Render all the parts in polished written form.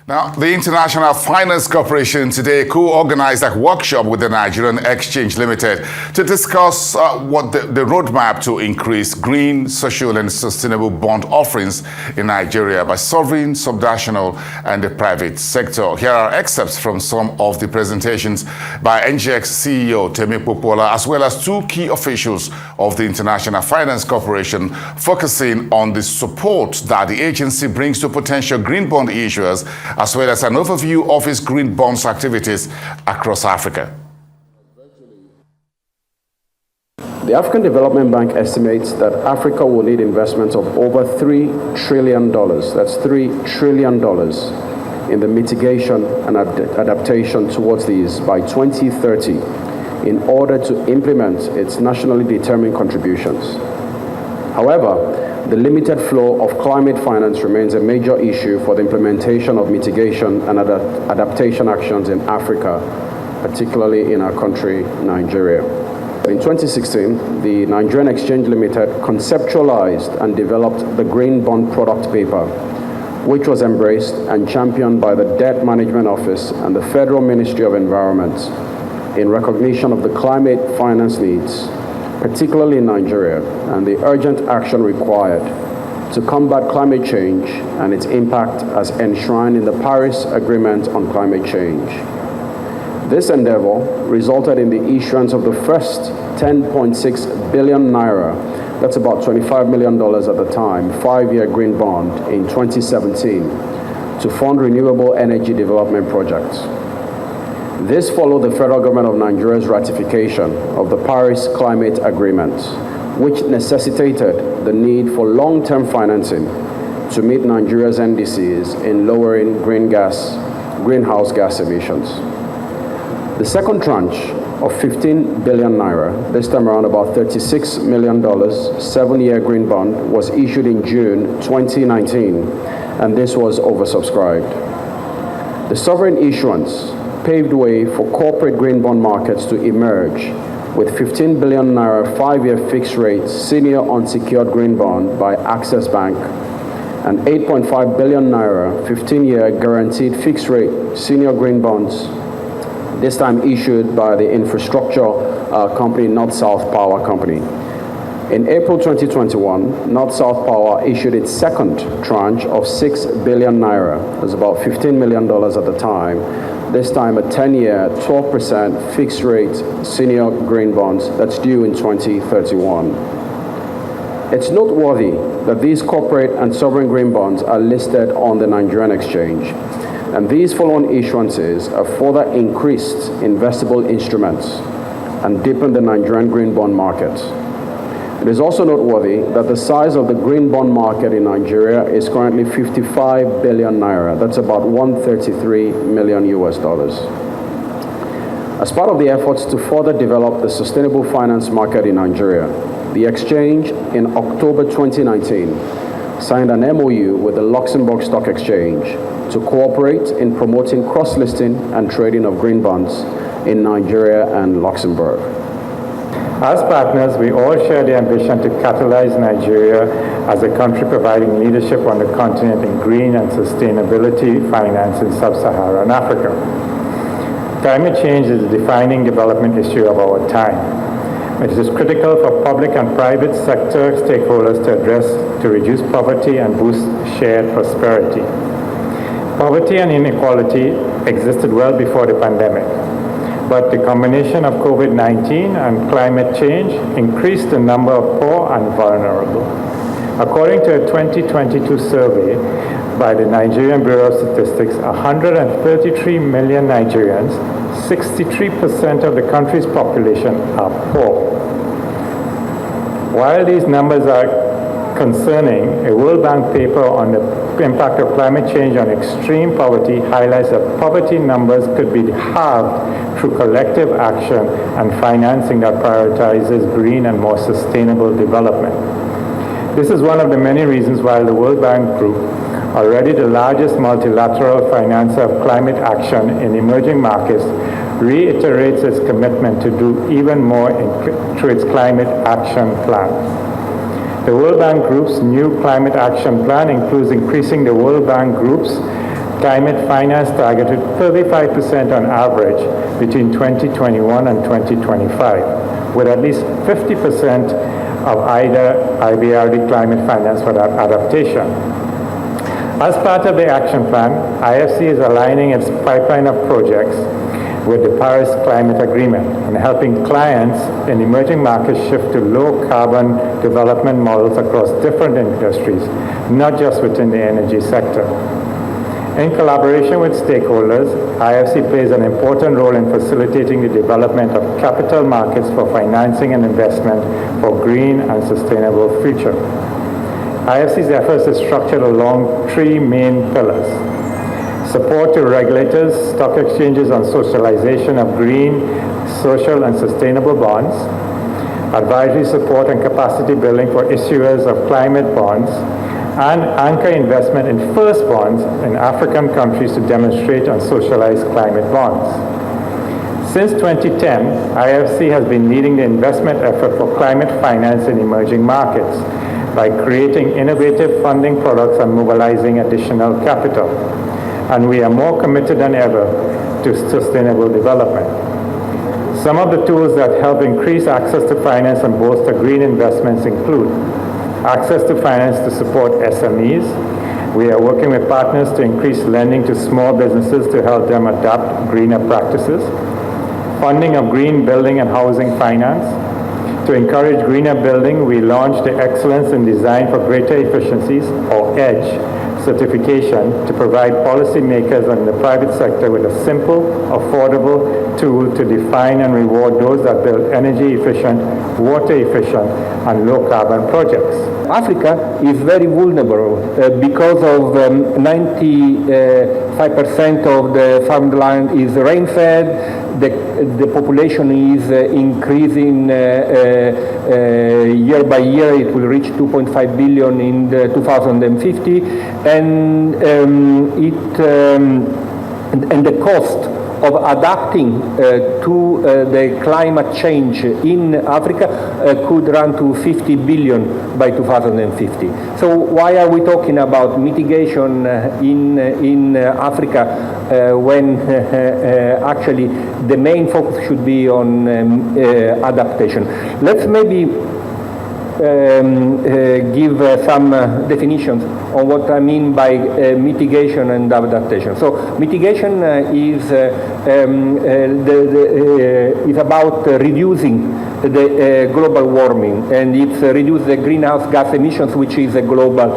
Now, the International Finance Corporation today co-organized a workshop with the Nigerian Exchange Limited to discuss what the roadmap to increase green, social and sustainable bond offerings in Nigeria by sovereign, subnational and the private sector. Here are excerpts from some of the presentations by Ngx CEO Temi Popola, as well as two key officials of the International Finance Corporation, focusing on the support that the agency brings to potential green bond issuers, as well as an overview of its green bonds activities across Africa. The African Development Bank estimates that Africa will need investments of over $3 trillion, that's $3 trillion, in the mitigation and adaptation towards these by 2030 in order to implement its nationally determined contributions. However, the limited flow of climate finance remains a major issue for the implementation of mitigation and adaptation actions in Africa, particularly in our country, Nigeria. In 2016, the Nigerian Exchange Limited conceptualized and developed the Green Bond Product Paper, which was embraced and championed by the Debt Management Office and the Federal Ministry of Environment in recognition of the climate finance needs, particularly in Nigeria, and the urgent action required to combat climate change and its impact as enshrined in the Paris Agreement on Climate Change. This endeavor resulted in the issuance of the first 10.6 billion naira, that's about $25 million at the time, 5-year green bond in 2017 to fund renewable energy development projects. This followed the federal government of Nigeria's ratification of the Paris Climate Agreement, which necessitated the need for long-term financing to meet Nigeria's NDCs in lowering greenhouse gas emissions. The second tranche of 15 billion naira, this time around about $36 million, 7-year green bond, was issued in June 2019, and this was oversubscribed. The sovereign issuance paved way for corporate green bond markets to emerge with 15 billion naira 5-year fixed rate senior unsecured green bond by Access Bank and 8.5 billion naira 15-year guaranteed fixed rate senior green bonds, this time issued by the infrastructure company North-South Power Company. In April 2021, North-South Power issued its second tranche of 6 billion naira, that's about $15 million at the time, this time a 10-year, 12% fixed rate senior green bonds that's due in 2031. It's noteworthy that these corporate and sovereign green bonds are listed on the Nigerian exchange, and these follow-on issuances have further increased investable instruments and deepened the Nigerian green bond market. It is also noteworthy that the size of the green bond market in Nigeria is currently 55 billion naira. That's about $133 million US. As part of the efforts to further develop the sustainable finance market in Nigeria, the exchange in October 2019 signed an MOU with the Luxembourg Stock Exchange to cooperate in promoting cross-listing and trading of green bonds in Nigeria and Luxembourg. As partners, we all share the ambition to catalyze Nigeria as a country providing leadership on the continent in green and sustainability finance in sub-Saharan Africa. Climate change is the defining development issue of our time. It is critical for public and private sector stakeholders to address to reduce poverty and boost shared prosperity. Poverty and inequality existed well before the pandemic, but the combination of COVID-19 and climate change increased the number of poor and vulnerable. According to a 2022 survey by the Nigerian Bureau of Statistics, 133 million Nigerians, 63% of the country's population, are poor. While these numbers are concerning, a World Bank paper on the impact of climate change on extreme poverty highlights that poverty numbers could be halved through collective action and financing that prioritizes green and more sustainable development. This is one of the many reasons why the World Bank Group, already the largest multilateral financer of climate action in emerging markets, reiterates its commitment to do even more through its climate action plan. The World Bank Group's new climate action plan includes increasing the World Bank Group's climate finance targeted 35% on average between 2021 and 2025, with at least 50% of either IBRD climate finance for that adaptation. As part of the action plan, IFC is aligning its pipeline of projects with the Paris Climate Agreement and helping clients in emerging markets shift to low-carbon development models across different industries, not just within the energy sector. In collaboration with stakeholders, IFC plays an important role in facilitating the development of capital markets for financing and investment for green and sustainable future. IFC's efforts is structured along three main pillars: support to regulators, stock exchanges on socialization of green, social, and sustainable bonds, advisory support and capacity building for issuers of climate bonds, and anchor investment in first bonds in African countries to demonstrate and socialize climate bonds. Since 2010, IFC has been leading the investment effort for climate finance in emerging markets by creating innovative funding products and mobilizing additional capital. And we are more committed than ever to sustainable development. Some of the tools that help increase access to finance and bolster green investments include access to finance to support SMEs. We are working with partners to increase lending to small businesses to help them adopt greener practices. Funding of green building and housing finance. To encourage greener building, we launched the Excellence in Design for Greater Efficiencies, or EDGE, certification to provide policymakers and the private sector with a simple, affordable tool to define and reward those that build energy efficient, water efficient, and low carbon projects. Africa is very vulnerable because of 95% of the farmland is rain-fed. The population is increasing year by year. It will reach 2.5 billion in 2050, and the cost of adapting to the climate change in Africa could run to 50 billion by 2050. So why are we talking about mitigation in Africa when actually the main focus should be on adaptation? Let's maybe give some definitions on what I mean by mitigation and adaptation. So mitigation is about reducing the global warming, and it's reduce the greenhouse gas emissions, which is a global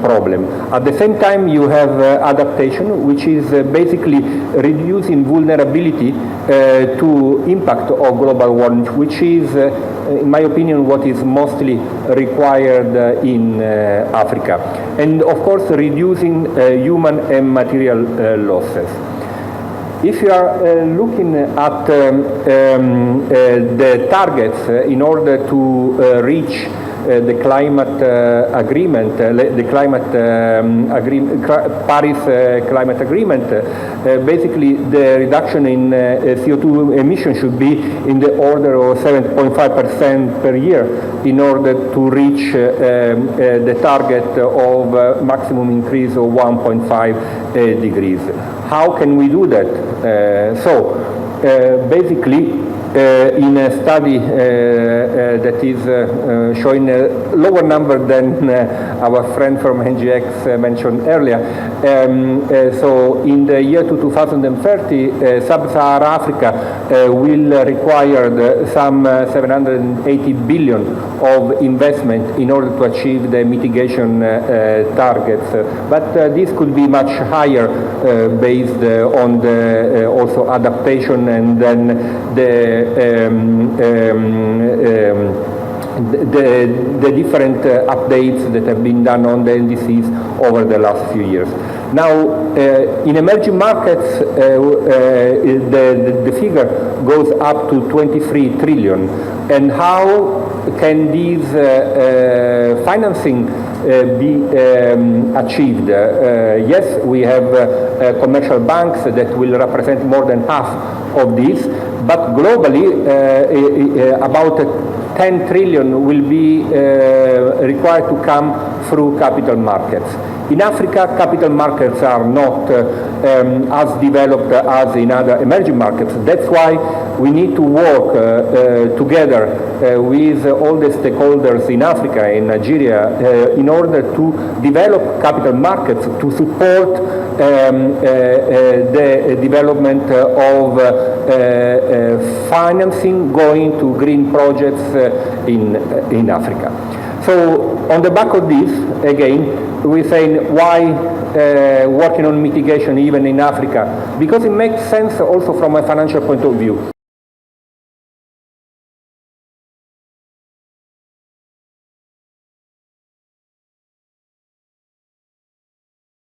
problem. At the same time, you have adaptation, which is basically reducing vulnerability to impact of global warming, which is in my opinion, what is mostly required in Africa. And of course, reducing human and material losses. If you are looking at the targets in order to reach the climate agreement, Paris climate agreement, basically the reduction in CO2 emissions should be in the order of 7.5% per year in order to reach the target of maximum increase of 1.5 degrees. How can we do that? Basically, in a study that is showing a lower number than our friend from Ngx mentioned earlier. So in the year 2030, Sub-Saharan Africa will require some 780 billion of investment in order to achieve the mitigation targets. But this could be much higher based on the also adaptation and then the different updates that have been done on the NDCs over the last few years. Now, in emerging markets, the figure goes up to 23 trillion. And how can these financing be achieved? Yes, we have commercial banks that will represent more than half of this, but globally, about 10% 10 trillion will be required to come through capital markets. In Africa, capital markets are not as developed as in other emerging markets. That's why we need to work together with all the stakeholders in Africa, in Nigeria, in order to develop capital markets to support the development of financing going to green projects in Africa. So on the back of this, again, we're saying why working on mitigation even in Africa? Because it makes sense also from a financial point of view.